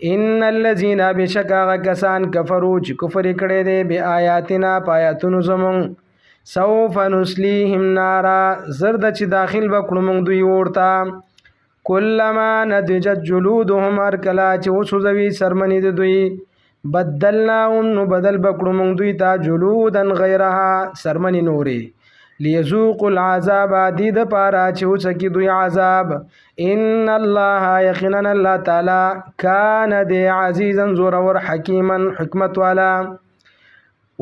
ان الذين بشکا کسان کفروا چې کفر کړي دي بیا آیاتنا پایاتونو زمون سوف نسلیهم نارا زرد چې داخل وکړو موږ دوی ورته کلما نضجت جلودهم ارکلا چې وسوځوي سرمنې د دوی بدلناهم نو بدل بکړو موږ دوی ته جلودن غیرها سرمنې نوري ليذوقوا العذاب دې د پاره چې وسکی دوی عذاب ان الله یقینا الله تعالی کان دی عزیزا زورور حکیما حکمت والا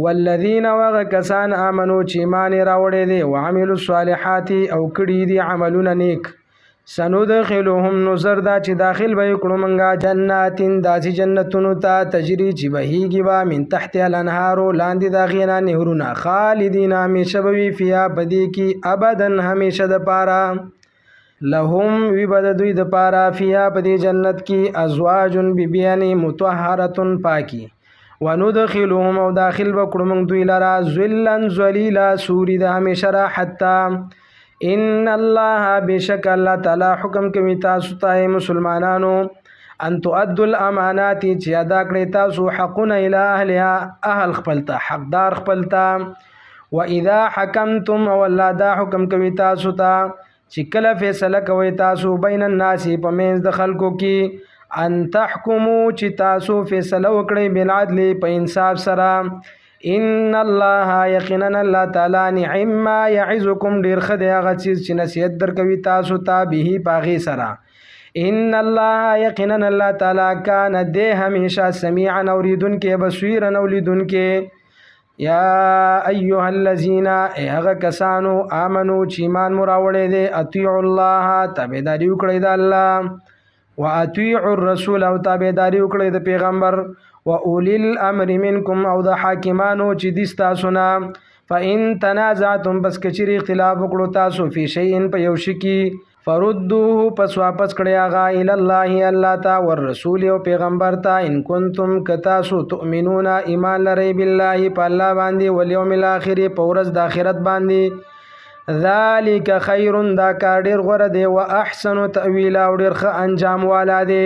والذین وغکسان آمنوا چې ایمان راوړي دي وعملوا الصالحات او کړي دي عملونه نیک سندخلهم نذر دا چې داخل به کړو منګه جناتین داسې جنتونو ته تجری چې بهيږي وا من تحت الانهار لاندې دا غینا نهرونه خالدین همیشه به فیا بدی کی ابدن همیشه د پاره لهم وی بد دوی د پاره فیا بدی جنت کی ازواج ببیان مطهره پاکی وندخلهم او داخل وکړو موږ دوی لرا ذلن ذلیلا سوری د همیشه راحت ان الله بشک الله تعالی حکم کوي تاسو ته مسلمانانو ان تؤدوا الامانات چې ادا کړئ تاسو حقونه اله اهلها اهل خپلته حقدار خپلته واذا حكمتم او الله دا حکم کوي تاسو ته چې کله فیصله کوي تاسو بین الناس په منځ د خلکو کې ان تحکموا چې تاسو فیصله وکړئ بالعدل په انصاف سره ان الله یقینا الله تعالی نعم ما یعظکم ډیر خدای هغه چیز چې نصیحت درکوي تاسو ته به پاغي سره ان الله یقینا الله تعالی کان ده همیشه سمیعا اوریدونکې بصیرا اولیدونکې یا ایها الذین هغه کسانو آمنو چې ایمان مراوړې دي اطیعوا الله تابعداري وکړئ د الله واطیعوا الرسول او تابعداري وکړئ د پیغمبر واولی الامر منکم او د حاکمانو چې دي تاسو نه فان تنازعتم بس کچری اختلاف وکړو تاسو فی شیء په یو شی کې فردوه پس واپس کړی هغه الی الله الله تا والرسول او پیغمبر ته ان کنتم کتاسو تؤمنون ایمان لرئ بالله په الله باندې والیوم الاخر په ورځ د آخرت باندې ذالک خیر دا کار ډیر غوره دی واحسن تاویلا او ډیر ښه انجام والا دی